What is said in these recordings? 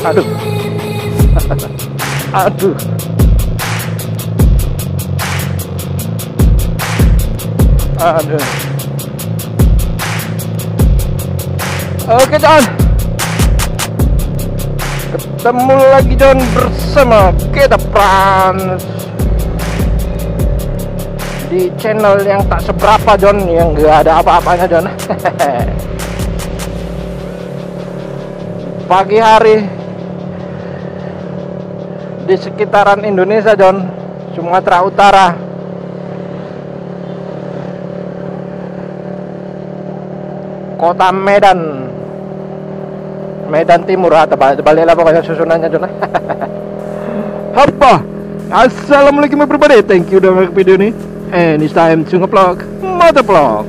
Aduh. Aduh. Aduh. Oke John, ketemu lagi John bersama kita Frans di channel yang tak seberapa John, yang gak ada apa-apanya John. Pagi hari di sekitaran Indonesia John, Sumatera Utara. Kota Medan Timur atau baliklah pokoknya susunannya John. Apa? Assalamualaikum everybody, thank you udah nonton video ini. And it's time to nge-vlog, motovlog.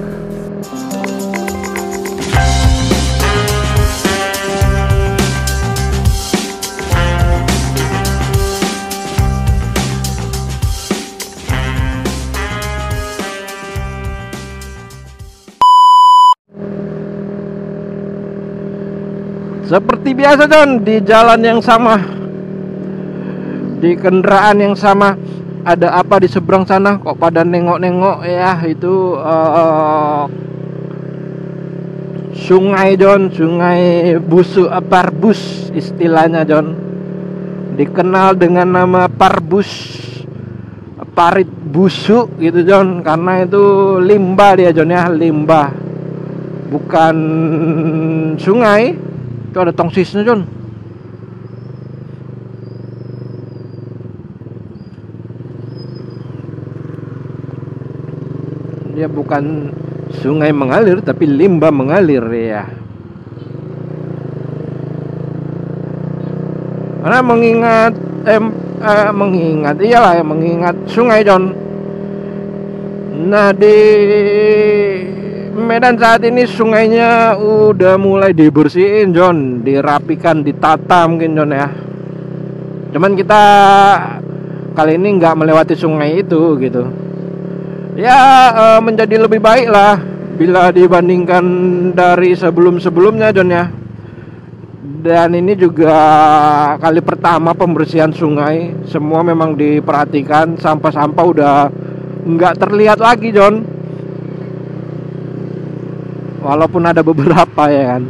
Seperti biasa John, di jalan yang sama, di kendaraan yang sama. Ada apa di seberang sana? Kok pada nengok-nengok ya? Itu sungai John, sungai Busuk, Parbus istilahnya John. Dikenal dengan nama Parbus, parit busuk gitu John, karena itu limbah dia John ya, limbah, bukan sungai. Itu ada tongsisnya John. Dia bukan sungai mengalir, tapi limbah mengalir ya. Karena mengingat sungai John. Nah, di Medan saat ini sungainya udah mulai dibersihin John, dirapikan, ditata mungkin John ya. Cuman kita kali ini nggak melewati sungai itu gitu. Ya menjadi lebih baik lah bila dibandingkan dari sebelum-sebelumnya John ya. Dan ini juga kali pertama pembersihan sungai. Semua memang diperhatikan, sampah-sampah udah nggak terlihat lagi John. Walaupun ada beberapa ya kan,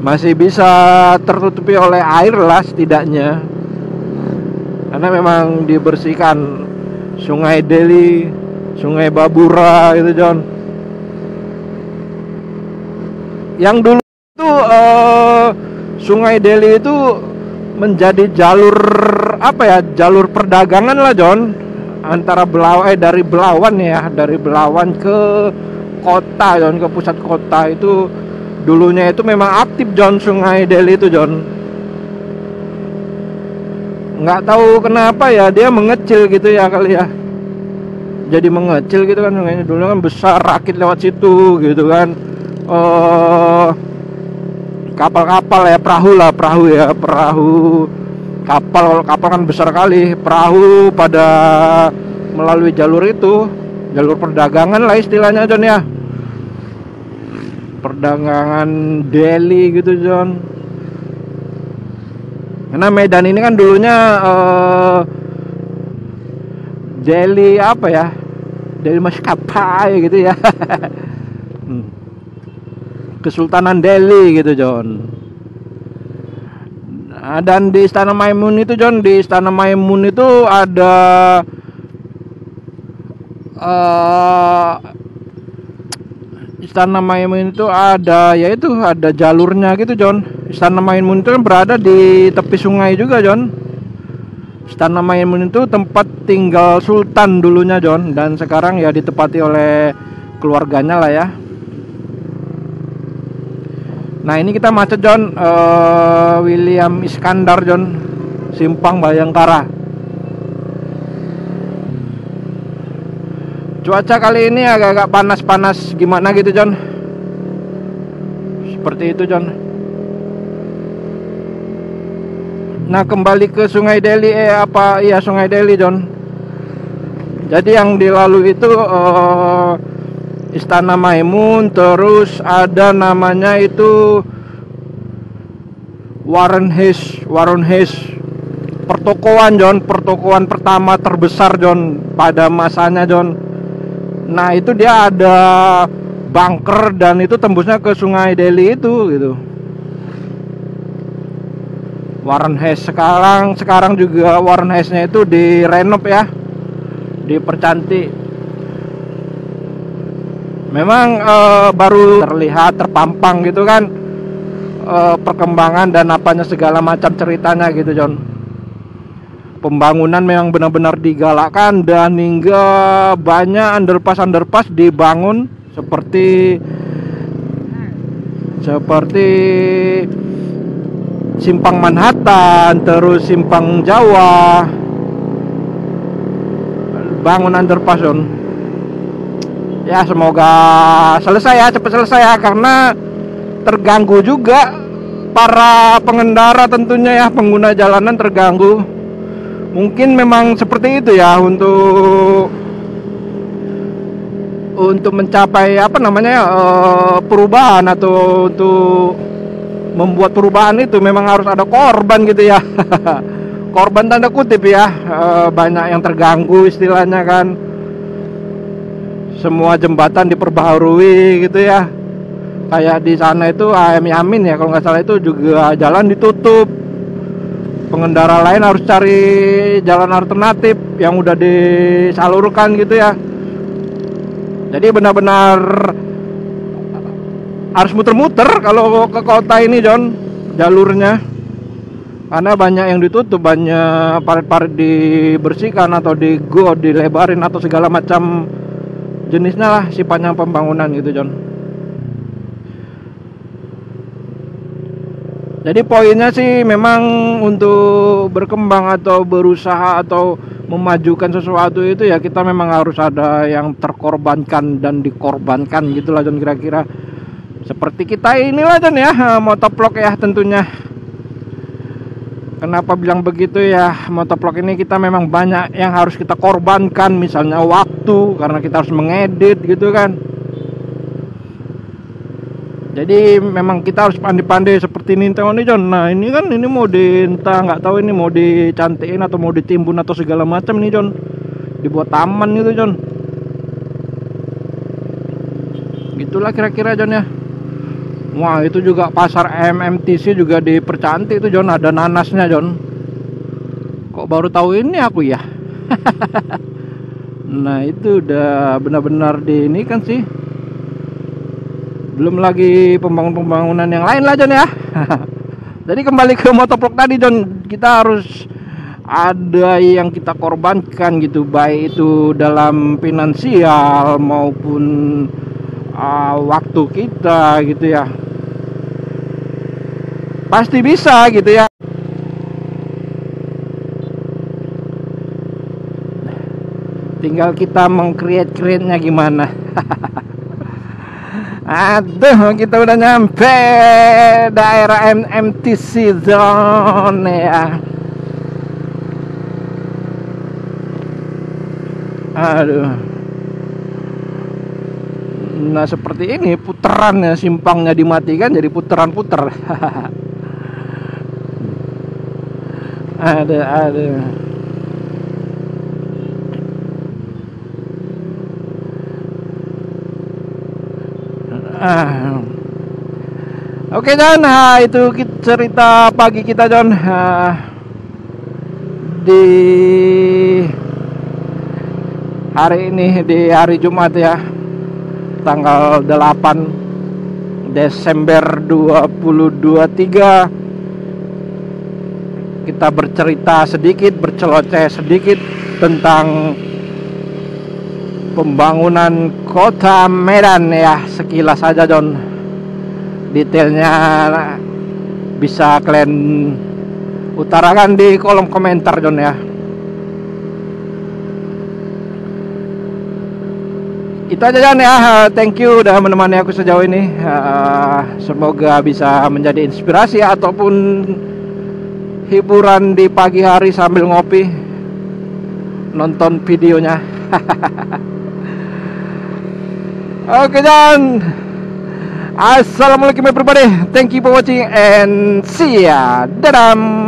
masih bisa tertutupi oleh air lah setidaknya. Karena memang dibersihkan. Sungai Deli, Sungai Babura itu John. Yang dulu itu Sungai Deli itu menjadi jalur apa ya, jalur perdagangan lah John, antara dari Belawan ya, dari Belawan ke kota John, ke pusat kota. Itu dulunya itu memang aktif John, Sungai Deli itu John. Nggak tahu kenapa ya, dia mengecil gitu ya kali ya, jadi mengecil gitu kan. Sungainya dulu kan besar, rakit lewat situ gitu kan. Kapal-kapal ya, perahu ya, perahu kapal. Kalau kapal kan besar kali, perahu pada melalui jalur itu, jalur perdagangan lah istilahnya John ya, perdagangan Deli gitu John. Karena Medan ini kan dulunya Deli apa ya, Deli maskapai gitu ya. Kesultanan Deli gitu John. Nah, dan di Istana Maimun itu John, di Istana Maimun itu ada Istana Maimun itu ada, yaitu ada jalurnya gitu John. Istana Maimun itu kan berada di tepi sungai juga John. Istana Maimun itu tempat tinggal Sultan dulunya John, dan sekarang ya ditempati oleh keluarganya lah ya. Nah ini kita macet John, William Iskandar John, Simpang Bayangkara. Cuaca kali ini agak-agak panas-panas gimana gitu John. Seperti itu John. Nah kembali ke Sungai Deli, Sungai Deli John. Jadi yang dilalui itu Istana Maimun, terus ada namanya itu Warren Hayes pertokoan John, pertokoan pertama terbesar John pada masanya John. Nah itu dia ada bunker dan itu tembusnya ke Sungai Delhi itu gitu. Warren Hayes sekarang juga Warren Hayes-nya itu direnov ya, dipercantik. Memang baru terlihat terpampang gitu kan, perkembangan dan apanya segala macam ceritanya gitu John. Pembangunan memang benar-benar digalakkan dan hingga banyak underpass dibangun seperti Simpang Manhattan, terus Simpang Jawa, bangun underpass John. Ya semoga selesai ya, cepat selesai ya, karena terganggu juga para pengendara tentunya ya, pengguna jalanan terganggu. Mungkin memang seperti itu ya, untuk mencapai apa namanya perubahan atau untuk membuat perubahan itu memang harus ada korban gitu ya. Korban tanda kutip ya, banyak yang terganggu istilahnya kan. Semua jembatan diperbaharui gitu ya. Kayak di sana itu AM Yamin ya kalau nggak salah, itu juga jalan ditutup. Pengendara lain harus cari jalan alternatif yang udah disalurkan gitu ya. Jadi benar-benar harus muter-muter kalau ke kota ini John, jalurnya. Karena banyak yang ditutup, banyak parit-parit dibersihkan atau dilebarin atau segala macam jenisnya lah sifatnya pembangunan gitu John. Jadi poinnya sih memang untuk berkembang atau berusaha atau memajukan sesuatu itu ya kita memang harus ada yang terkorbankan dan dikorbankan gitulah John, kira-kira seperti kita inilah John ya, motovlog ya tentunya. Kenapa bilang begitu ya, motovlog ini kita memang banyak yang harus kita korbankan, misalnya waktu karena kita harus mengedit gitu kan. Jadi memang kita harus pandai-pandai seperti ini nih John. Nah ini kan, ini mau nggak tahu ini mau dicantikin atau mau ditimbun atau segala macam nih John, dibuat taman gitu John. Gitulah kira-kira John ya. Wah itu juga pasar MMTC juga dipercantik itu John, ada nanasnya John. Kok baru tahu ini aku ya. Nah itu udah benar-benar di ini kan sih. Belum lagi pembangunan yang lain lah John ya. Jadi kembali ke motovlog tadi John, kita harus ada yang kita korbankan gitu, baik itu dalam finansial maupun waktu kita gitu ya. Pasti bisa gitu ya. Tinggal kita meng-create-nya gimana. Aduh, kita udah nyampe daerah MMTC Zone ya. Aduh. Nah seperti ini puterannya, simpangnya dimatikan jadi puteran-puter. Aduh. Oke John, itu cerita pagi kita John, di hari ini, di hari Jumat ya, tanggal 8 Desember 2023. Kita bercerita sedikit, berceloteh sedikit tentang pembangunan kota Medan ya, sekilas saja John. Detailnya bisa kalian utarakan di kolom komentar John ya. Itu aja John ya. Thank you udah menemani aku sejauh ini. Semoga bisa menjadi inspirasi ataupun hiburan di pagi hari sambil ngopi, nonton videonya. Oke John, Assalamualaikum everybody. Thank you for watching and see ya. Dadah.